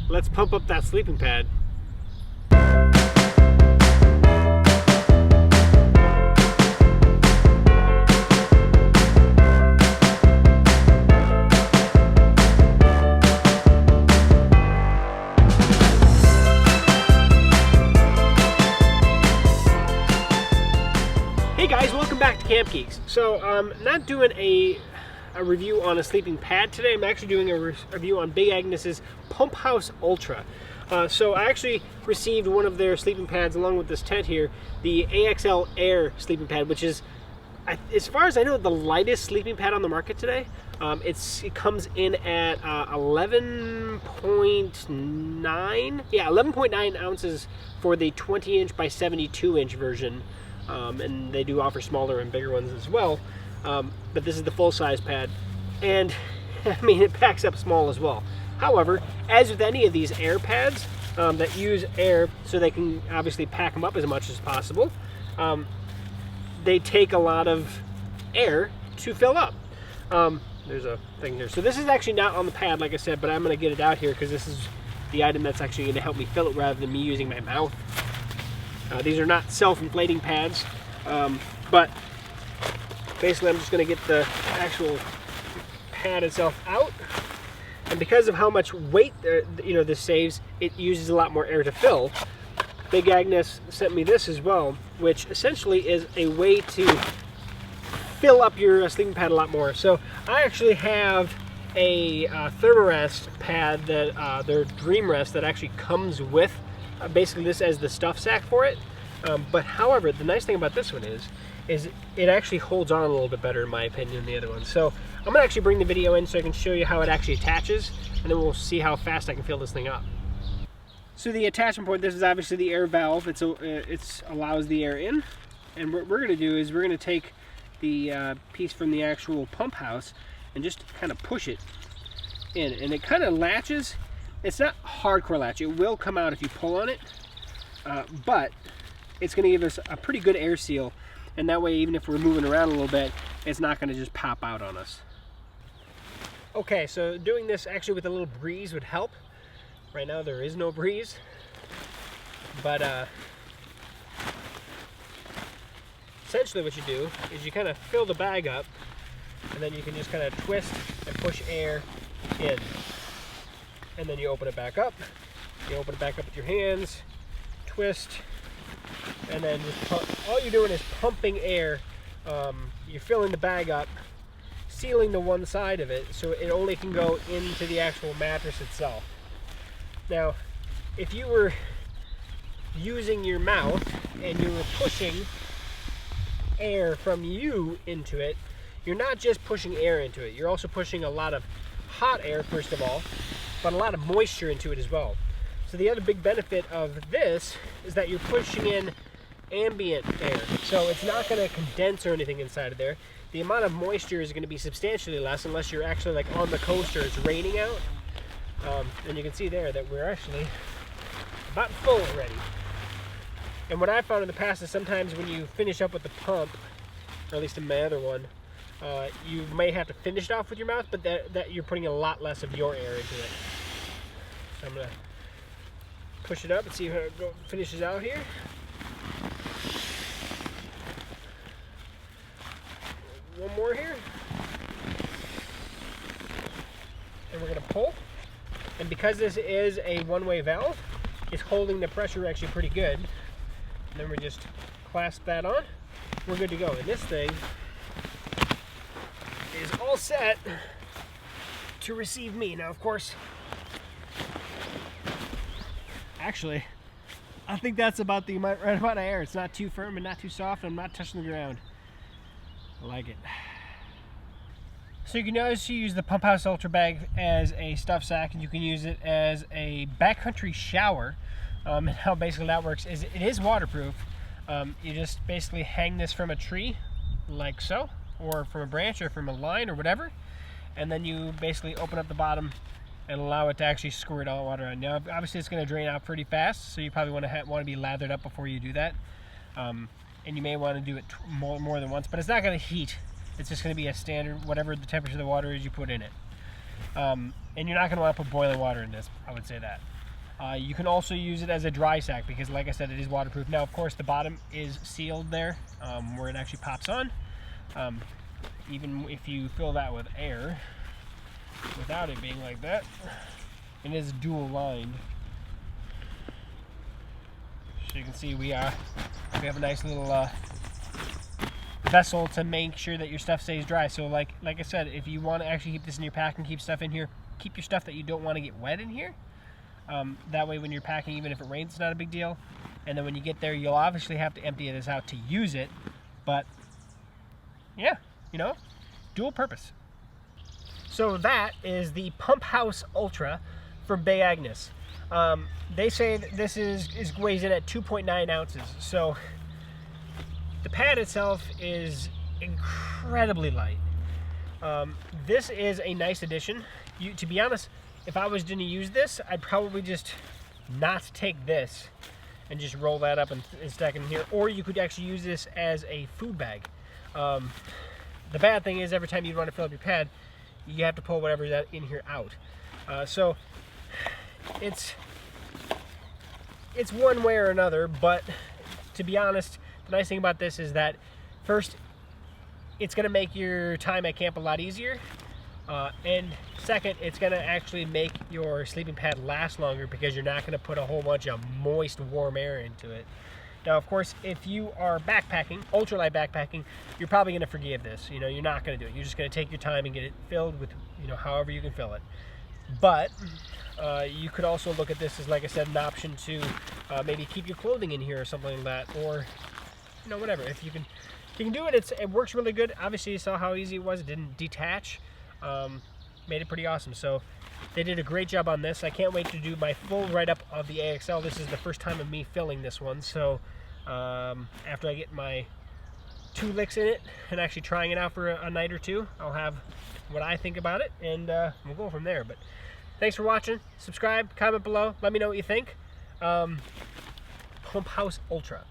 let's pump up that sleeping pad. Hey guys, welcome back to CampGeeks. So I'm not doing a review on a sleeping pad today. I'm actually doing a review on Big Agnes's Pumphouse Ultra. So I actually received one of their sleeping pads along with this tent here, the AXL Air sleeping pad, which is, as far as I know, the lightest sleeping pad on the market today. It comes in at 11.9 ounces for the 20-inch by 72-inch version. And they do offer smaller and bigger ones as well, but this is the full-size pad, and I mean, it packs up small as well. However, as with any of these air pads that use air so they can obviously pack them up as much as possible, they take a lot of air to fill up. There's a thing here. So this is actually not on the pad, like I said, but I'm going to get it out here because this is the item that's actually going to help me fill it rather than me using my mouth. These are not self-inflating pads, but basically I'm just going to get the actual pad itself out. And because of how much weight this saves, it uses a lot more air to fill. Big Agnes sent me this as well, which essentially is a way to fill up your sleeping pad a lot more. So I actually have a Thermarest pad that their Dream Rest that actually comes with basically this as the stuff sack for it. But however, the nice thing about this one is it actually holds on a little bit better in my opinion than the other one. So I'm gonna actually bring the video in so I can show you how it actually attaches, and then we'll see how fast I can fill this thing up. So the attachment point, this is obviously the air valve. It allows the air in, and what we're gonna do is we're gonna take the piece from the actual pump house and just kind of push it in, and it kind of latches. It's not hardcore latch. It will come out if you pull on it, but it's going to give us a pretty good air seal, and that way even if we're moving around a little bit, it's not going to just pop out on us. Okay, so doing this actually with a little breeze would help. Right now there is no breeze, but essentially what you do is you kind of fill the bag up, and then you can just kind of twist and push air in. And then you open it back up. You open it back up with your hands, twist, and then just pump. All you're doing is pumping air. You're filling the bag up, sealing the one side of it so it only can go into the actual mattress itself. Now, if you were using your mouth and you were pushing air from you into it, you're not just pushing air into it. You're also pushing a lot of hot air, first of all, but a lot of moisture into it as well. So the other big benefit of this is that you're pushing in ambient air. So it's not going to condense or anything inside of there. The amount of moisture is going to be substantially less unless you're actually like on the coast or it's raining out. And you can see there that we're actually about full already. And what I've found in the past is sometimes when you finish up with the pump, or at least in my other one, you may have to finish it off with your mouth, but that you're putting a lot less of your air into it. So I'm going to push it up and see how it finishes out here. One more here. And we're going to pull. And because this is a one-way valve, it's holding the pressure actually pretty good. And then we just clasp that on. We're good to go. And this thing is all set to receive me. Now, of course, actually, I think that's about the right amount of air. It's not too firm and not too soft. I'm not touching the ground. I like it. So you can also use the Pumphouse Ultra bag as a stuff sack, and you can use it as a backcountry shower. And how basically that works is it is waterproof. You just basically hang this from a tree like so, or from a branch or from a line or whatever, and then you basically open up the bottom and allow it to actually squirt all water on. Now obviously it's going to drain out pretty fast, so you probably want to be lathered up before you do that, and you may want to do it more than once, but it's not going to heat. It's just going to be a standard, whatever the temperature of the water is you put in it. And you're not going to want to put boiling water in this, I would say that. You can also use it as a dry sack because, like I said, it is waterproof. Now, of course, the bottom is sealed there where it actually pops on. Even if you fill that with air, without it being like that, it is dual lined. So you can see we have a nice little vessel to make sure that your stuff stays dry. So like I said, if you want to actually keep this in your pack and keep stuff in here, keep your stuff that you don't want to get wet in here. That way when you're packing, even if it rains, it's not a big deal. And then when you get there, you'll obviously have to empty this out to use it. But yeah, you know, dual purpose. So that is the Pumphouse Ultra from Bay Agnes. They say that this weighs in at 2.9 ounces. So the pad itself is incredibly light. This is a nice addition. To be honest, if I was going to use this, I'd probably just not take this and just roll that up and stack it in here. Or you could actually use this as a food bag. The bad thing is every time you want to fill up your pad, you have to pull whatever's in here out. So it's one way or another, but to be honest, the nice thing about this is that first, it's going to make your time at camp a lot easier. And second, it's going to actually make your sleeping pad last longer because you're not going to put a whole bunch of moist, warm air into it. Now, of course, if you are backpacking, ultralight backpacking, you're probably going to forgive this. You know, you're not going to do it. You're just going to take your time and get it filled with, you know, however you can fill it. But you could also look at this as, like I said, an option to maybe keep your clothing in here or something like that, or, you know, whatever. If you can do it. It works really good. Obviously, you saw how easy it was. It didn't detach. Made it pretty awesome. So they did a great job on this. I can't wait to do my full write-up of the AXL. This is the first time of me filling this one. So after I get my 2 licks in it and actually trying it out for a night or two, I'll have what I think about it, and we'll go from there. But thanks for watching. Subscribe, comment below. Let me know what you think. Pumphouse Ultra.